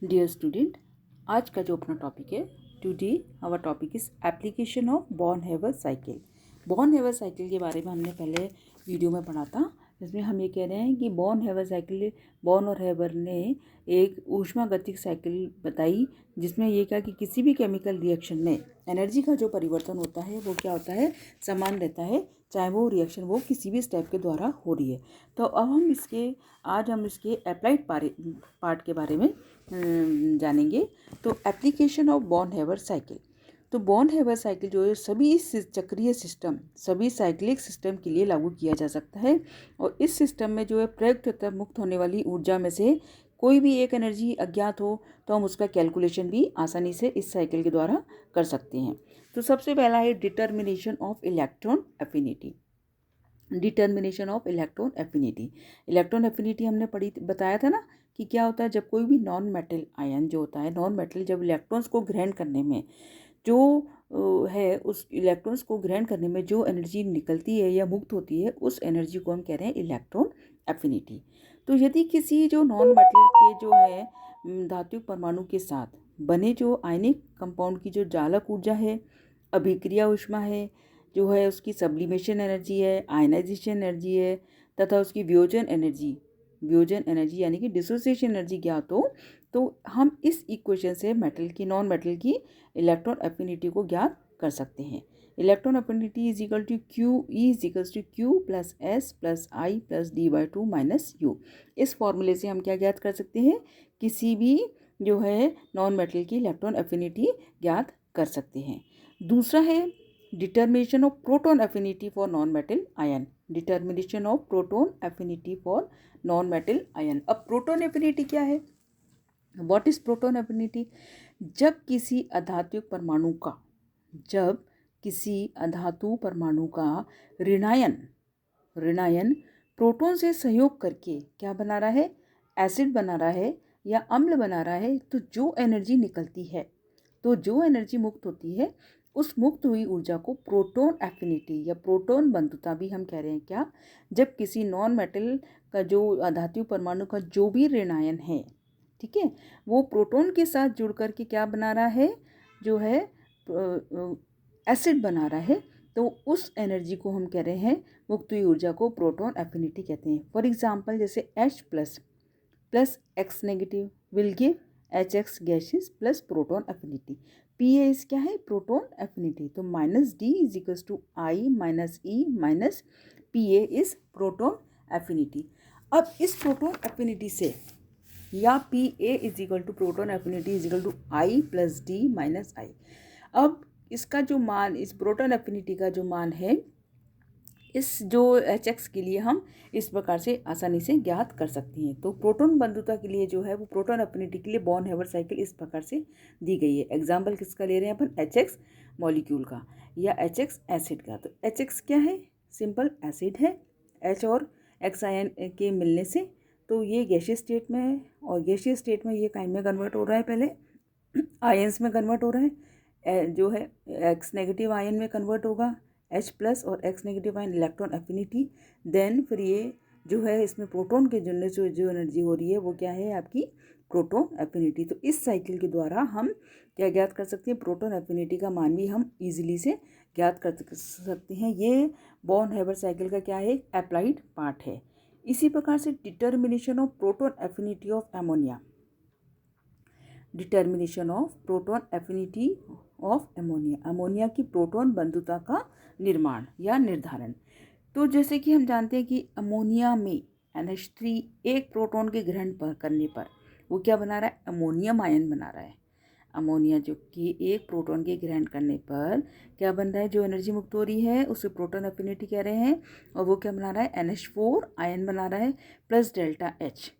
Dear student, आज का जो अपना टॉपिक है, today our topic is application of Born Haber cycle. Born Haber cycle के बारे में हमने पहले वीडियो में पढ़ा था। इसमें हम ये कह रहे हैं कि बॉर्न हैवर साइकिल, बॉर्न और हैवर ने एक ऊष्मागतिक साइकिल बताई, जिसमें ये कहा कि किसी भी केमिकल रिएक्शन में एनर्जी का जो परिवर्तन होता है वो क्या होता है, समान रहता है, चाहे वो रिएक्शन वो किसी भी स्टेप के द्वारा हो रही है। तो अब आज हम इसके अप्लाइड पार्ट के बारे में जानेंगे। तो application of Born Haber cycle, तो बॉर्न हैवर साइकिल जो है सभी चक्रीय सिस्टम, सभी साइक्लिक सिस्टम के लिए लागू किया जा सकता है। और इस सिस्टम में जो है प्रयुक्त तथा मुक्त होने वाली ऊर्जा में से कोई भी एक एनर्जी अज्ञात हो तो हम उसका कैलकुलेशन भी आसानी से इस साइकिल के द्वारा कर सकते हैं। तो सबसे पहला है determination of electron affinity. Determination of electron affinity, electron affinity हमने बताया था ना कि क्या होता है, जब कोई भी नॉन मेटल आयन जो होता है, नॉन मेटल जब इलेक्ट्रॉन्स को ग्रहण करने में जो है, उस इलेक्ट्रॉन्स को ग्रहण करने में जो एनर्जी निकलती है या मुक्त होती है, उस एनर्जी को हम कह रहे हैं इलेक्ट्रॉन एफिनिटी। तो यदि किसी जो नॉन मेटल के जो है धात्विक परमाणु के साथ बने जो आयनिक कंपाउंड की जो जालक ऊर्जा है, अभिक्रिया ऊष्मा है, जो है उसकी सब्लिमेशन एनर्जी है, आयनाइजेशन एनर्जी है, तथा उसकी वियोजन एनर्जी यानी कि डिसोसिएशन एनर्जी ज्ञात हो, तो हम इस इक्वेशन से मेटल की, नॉन मेटल की इलेक्ट्रॉन एफिनिटी को ज्ञात कर सकते हैं। Electron affinity is equal to Q, E is equal to Q plus S plus I plus D by two minus U. इस फॉर्मूले से हम क्या ज्ञात कर सकते हैं, किसी भी जो है नॉन मेटल की इलेक्ट्रॉन एफिनिटी ज्ञात कर सकते हैं। दूसरा है determination of proton affinity for non metal ion. Determination of proton affinity for non metal ion. अब प्रोटॉन एफिनिटी क्या है, व्हाट इज प्रोटॉन एफिनिटी? जब किसी अधातु परमाणु का ऋणायन प्रोटॉन से सहयोग करके क्या बना रहा है, एसिड बना रहा है या अम्ल बना रहा है, तो जो एनर्जी निकलती है, तो जो एनर्जी मुक्त होती है, उस मुक्त हुई ऊर्जा को प्रोटॉन एफिनिटी या प्रोटॉन बंधुता भी हम कह रहे हैं। क्या? जब किसी नॉन मेटल का जो अधातु परमाणु का जो भी ऋणायन है, ठीक है, वो प्रोटॉन के साथ जुड़ करके क्या बना रहा है, जो है एसिड बना रहा है, तो उस एनर्जी को हम कह रहे हैं, मुक्त हुई ऊर्जा को प्रोटॉन एफिनिटी कहते हैं। फॉर एग्जांपल जैसे H plus X negative will give HX gases plus proton affinity. PA इस क्या है, प्रोटॉन एफिनिटी। तो minus D is equals to I minus E minus PA is proton affinity. अब इस proton affinity से या PA is equal to proton affinity is equal to I plus D minus I. अब इसका जो मान, इस प्रोटॉन एफिनिटी का जो मान है, इस जो HX के लिए हम इस प्रकार से आसानी से ज्ञात कर सकते हैं। तो प्रोटॉन बंधुता के लिए जो है वो प्रोटॉन एफिनिटी के लिए बॉर्न हैवर साइकिल इस प्रकार से दी गई है। एग्जाम्पल किसका ले रहे हैं अपन, HX मॉलिक्यूल का या HX एसिड का। तो HX क्या है, सिंपल एसिड है। H और X आयन के मिलने से तो ये गैसीय स्टेट में है, और गैसीय स्टेट में ये काइन में कन्वर्ट हो रहा है, पहले आयंस में कन्वर्ट हो रहा है, जो है X नेगेटिव आयन में कन्वर्ट होगा, H प्लस और X negative ion electron affinity. Then फिर ये जो है इसमें प्रोटॉन के जुड़ने से जो एनर्जी हो रही है वो क्या है, आपकी प्रोटॉन एफिनिटी। तो इस साइकिल के द्वारा हम क्या ज्ञात कर सकते हैं, प्रोटॉन एफिनिटी का मान भी हम इजीली से ज्ञात कर सकते हैं। ये बॉर्न हैवर साइकिल का क्या है, अप्लाइड पार्ट है। इसी प्रकार से determination of proton affinity of ammonia. Determination of proton affinity of ammonia, ammonia की प्रोटॉन बंधुता का निर्माण या निर्धारण। तो जैसे कि हम जानते हैं कि अमोनिया में NH3 एक प्रोटॉन के ग्रहण पर करने पर वो क्या बना रहा है, अमोनियम आयन बना रहा है। अमोनिया जो कि एक प्रोटॉन के ग्रहण करने पर क्या बन रहा है, जो एनर्जी मुक्त हो रही है उसे प्रोटॉन एफिनिटी कह रहे हैं। और वो क्या बना रहा है, NH4 आयन बना रहा है प्लस डेल्टा H।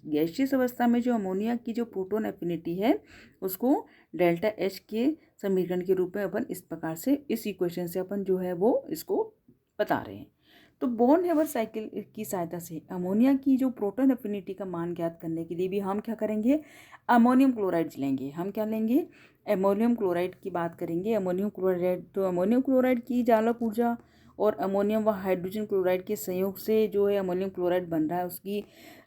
गैसीय अवस्था में जो अमोनिया की जो प्रोटॉन एफिनिटी है उसको डेल्टा H के समीकरण के रूप में अपन इस प्रकार से, इस इक्वेशन से अपन जो है वो इसको बता रहे हैं। तो बॉर्न हैवर साइकिल की सहायता से अमोनिया की जो प्रोटॉन एफिनिटी का मान ज्ञात करने के लिए भी हम क्या करेंगे, अमोनियम क्लोराइड लेंगे। हम क्या लेंगे, अमोनियम क्लोराइड की बात करेंगे। अमोनियम क्लोराइड, तो अमोनियम क्लोराइड की जालक ऊर्जा और अमोनियम व हाइड्रोजन क्लोराइड के संयोग से जो है अमोनियम क्लोराइड बन रहा है, उसकी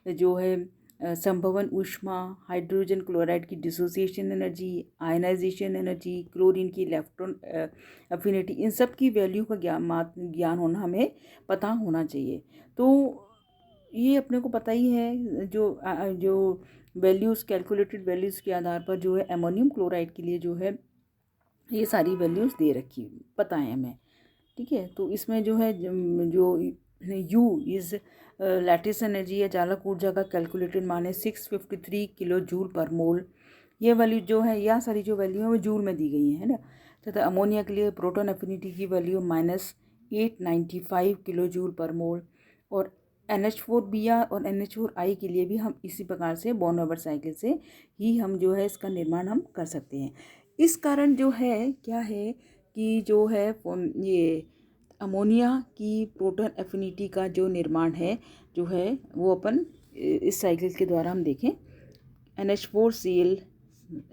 जो है संभवन ऊष्मा, हाइड्रोजन क्लोराइड की dissociation energy, ionization energy, chlorine की इलेक्ट्रॉन एफिनिटी, इन सब की वैल्यू का ज्ञान होना हमें पता होना चाहिए। तो ये अपने को पता ही है, जो वैल्यूज़, कैलकुलेटेड वैल्यूज़ के आधार पर जो है अमोनियम क्लोराइड के लिए जो है ये सारी वैल्यूज़ दे रखी पता है हमें। ठीक है, तो इसमें जो है जो U इज़ लैटिस एनर्जी या चालक ऊर्जा का कैलकुलेटेड मान है 653 किलो जूल पर मोल। ये वैल्यू जो है, यह सारी जो वैल्यू है वो जूल में दी गई है ना। तथा अमोनिया के लिए प्रोटॉन एफिनिटी की वैल्यू -895 किलो जूल पर मोल। और NH4Br और NH4I के लिए भी हम इसी प्रकार से बॉन वेबर साइकिल से ही हम जो है इसका निर्माण हम कर सकते हैं। इस कारण जो है क्या है कि जो है ये अमोनिया की प्रोटॉन एफिनिटी का जो निर्माण है जो है वो अपन इस साइकिल के द्वारा हम देखें।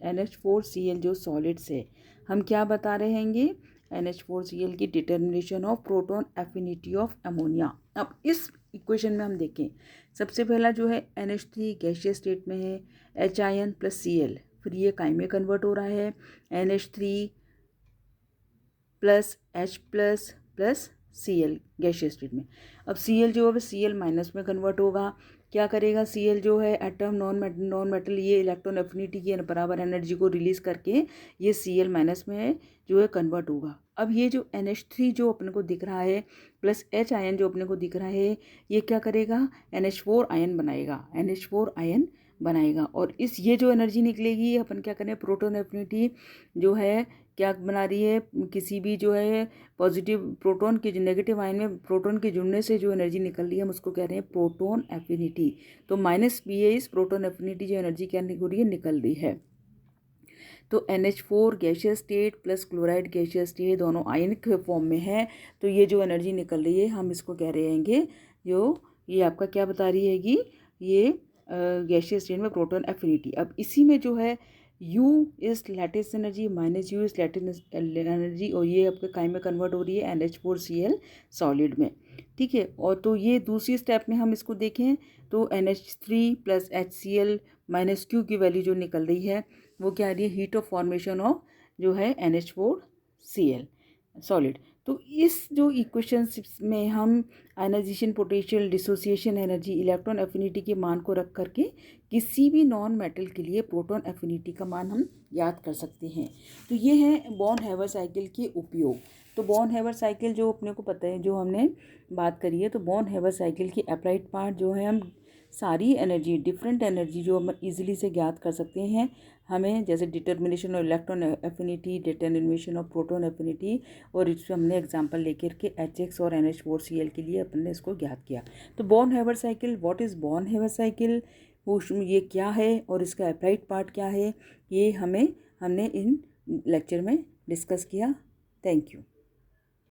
NH4Cl जो सॉलिड्स है, हम क्या बता रहे हैंगे, NH4Cl की determination of proton affinity of ammonia. अब इस इक्वेशन में हम देखें, सबसे पहला जो है NH3 गैसियस स्टेट में है, H प्लस Cl, फिर ये काइम में कन्वर्ट हो रहा है NH3 plus H plus plus Cl gaseous state में। अब Cl जो है Cl माइनस में कन्वर्ट होगा। क्या करेगा Cl जो है एटम नॉन मेटल, ये इलेक्ट्रॉन एफिनिटी की बराबर एनर्जी को रिलीज करके ये Cl माइनस में जो है कन्वर्ट होगा। अब ये जो NH3 जो अपने को दिख रहा है प्लस H आयन जो अपने को दिख रहा है, ये क्या करेगा, NH4 आयन बनाएगा। और ये जो एनर्जी निकलेगी, अपन क्या करें, प्रोटॉन एफिनिटी जो है क्या बना रही है, किसी भी जो है पॉजिटिव प्रोटॉन के नेगेटिव आयन में प्रोटॉन के जुड़ने से जो एनर्जी निकल रही है हम उसको कह रहे हैं प्रोटॉन एफिनिटी। तो -PA इस प्रोटॉन एफिनिटी जो एनर्जी क्या हो रही है, निकल रही है। तो NH4 gaseous state plus chloride gaseous state दोनों आयनिक फॉर्म में है, तो ये जो एनर्जी निकल रही है हम इसको कह रहे हैंगे, जो ये आपका क्या बता रही हैगी, ये गैसियस स्टेट में प्रोटॉन एफिनिटी। अब इसी में जो है U is lattice energy minus U is lattice energy, और ये आपके काइम में कन्वर्ट हो रही है NH4Cl सॉलिड में। ठीक है, और तो ये दूसरी स्टेप में हम इसको देखें तो NH3 plus HCl minus Q की वैल्यू जो निकल रही है वो क्या आ रही है, हीट ऑफ फॉर्मेशन ऑफ जो है NH4Cl सॉलिड। तो इस जो इक्वेशंस में हम ionization potential, dissociation energy, electron affinity के मान को रख करके किसी भी नॉन मेटल के लिए प्रोटॉन एफिनिटी का मान हम याद कर सकते हैं। तो ये है बॉन हेवर साइकिल के उपयोग। तो बॉन हेवर साइकिल जो अपने को पता है, जो हमने बात करी है, तो बॉन हेवर साइकिल की अप्लाइड पार्ट जो है, हम सारी एनर्जी, डिफरेंट एनर्जी जो हम इजीली से ज्ञात कर सकते हैं हमें, जैसे determination of electron affinity, determination of proton affinity, और इसमें हमने एग्जांपल लेकर के HX और NH4Cl के लिए अपन ने इसको ज्ञात किया। तो बॉन हेवर cycle, what is Bon हेवर cycle, वो ये क्या है और इसका अप्लाइड पार्ट क्या है, ये हमने इन लेक्चर में डिस्कस किया। Thank you.